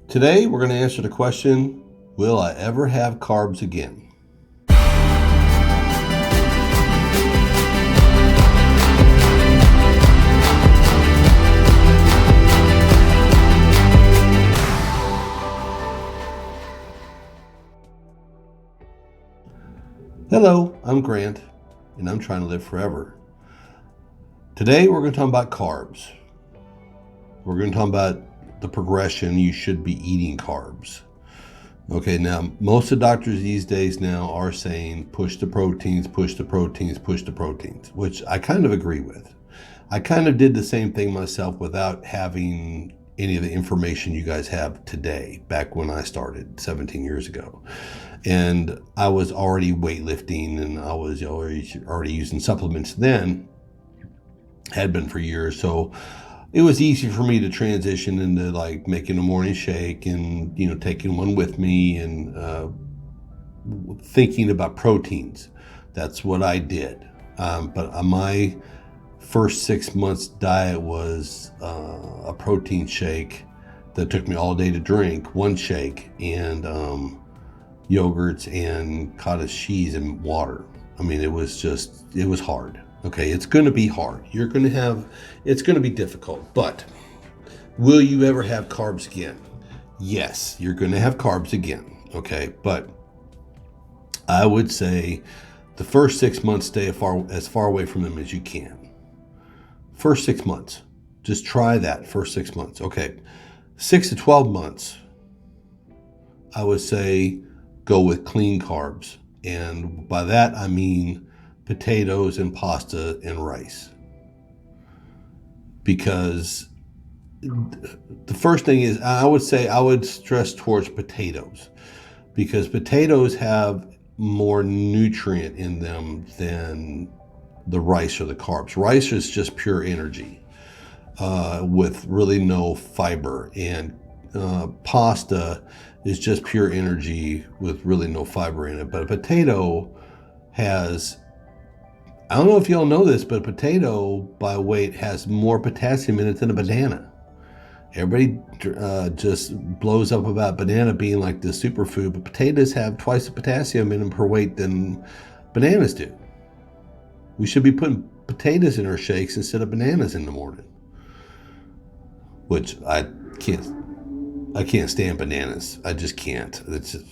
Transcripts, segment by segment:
Today, we're going to answer the question, will I ever have carbs again? Hello, I'm Grant, and I'm trying to live forever. Today, we're going to talk about carbs. We're going to talk about the progression you should be eating carbs. Okay, now most of the doctors these days now are saying push the proteins, push the proteins, push the proteins, which I kind of agree with. I kind of did the same thing myself without having any of the information you guys have today, back when I started 17 years ago. And I was already weightlifting and I was already using supplements then, had been for years. So it was easy for me to transition into like making a morning shake and, taking one with me and thinking about proteins. That's what I did. But my first 6 months diet was a protein shake that took me all day to drink, one shake, and yogurts and cottage cheese and water. I mean, it was hard. Okay, it's going to be hard. It's going to be difficult, but will you ever have carbs again? Yes, you're going to have carbs again. Okay, but I would say the first 6 months, stay as far away from them as you can. First 6 months, just try that first 6 months. Okay, 6 to 12 months, I would say go with clean carbs. And by that, I mean potatoes and pasta and rice. Because the first thing is, I would stress towards potatoes, because potatoes have more nutrient in them than the rice or the carbs. Rice is just pure energy with really no fiber, and pasta is just pure energy with really no fiber in it. But a potato has, I don't know if y'all know this, but a potato by weight has more potassium in it than a banana. Everybody just blows up about banana being like the superfood, but potatoes have twice the potassium in them per weight than bananas do. We should be putting potatoes in our shakes instead of bananas in the morning, which I can't stand bananas. I just can't. It's just,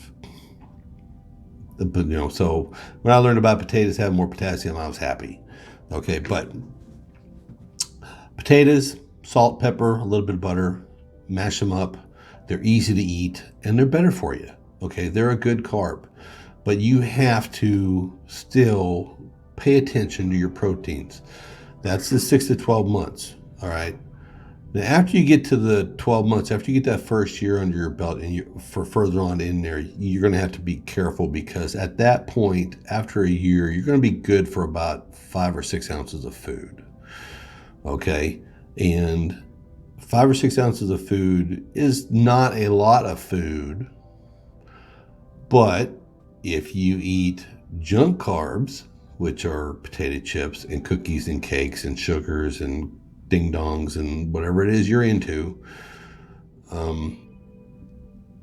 so when I learned about potatoes having more potassium, I was happy. Okay, but potatoes, salt, pepper, a little bit of butter, mash them up. They're easy to eat and they're better for you. Okay, they're a good carb, but you have to still pay attention to your proteins. That's the 6 to 12 months. All right. Now, after you get to the 12 months, after you get that first year under your belt, and for further on in there, you're going to have to be careful, because at that point, after a year, you're going to be good for about 5 or 6 ounces of food. Okay, and 5 or 6 ounces of food is not a lot of food, but if you eat junk carbs, which are potato chips and cookies and cakes and sugars and ding dongs and whatever it is you're into,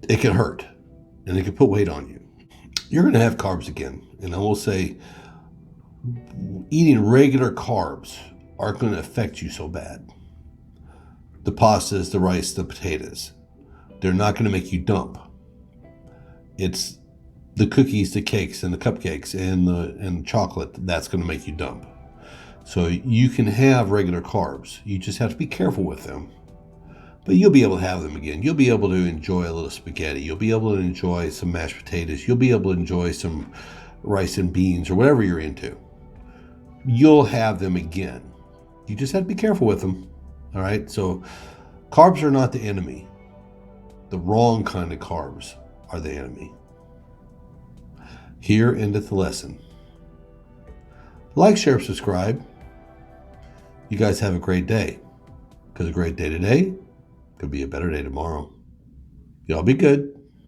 it can hurt and it can put weight on you. You're going to have carbs again. And I will say, eating regular carbs aren't going to affect you so bad. The pastas, the rice, the potatoes, they're not going to make you dump. It's the cookies, the cakes, and the cupcakes, and the chocolate that's going to make you dump. So you can have regular carbs. You just have to be careful with them. But you'll be able to have them again. You'll be able to enjoy a little spaghetti. You'll be able to enjoy some mashed potatoes. You'll be able to enjoy some rice and beans or whatever you're into. You'll have them again. You just have to be careful with them. All right? So carbs are not the enemy. The wrong kind of carbs are the enemy. Here endeth the lesson. Like, share, subscribe. You guys have a great day, because a great day today could be a better day tomorrow. Y'all be good.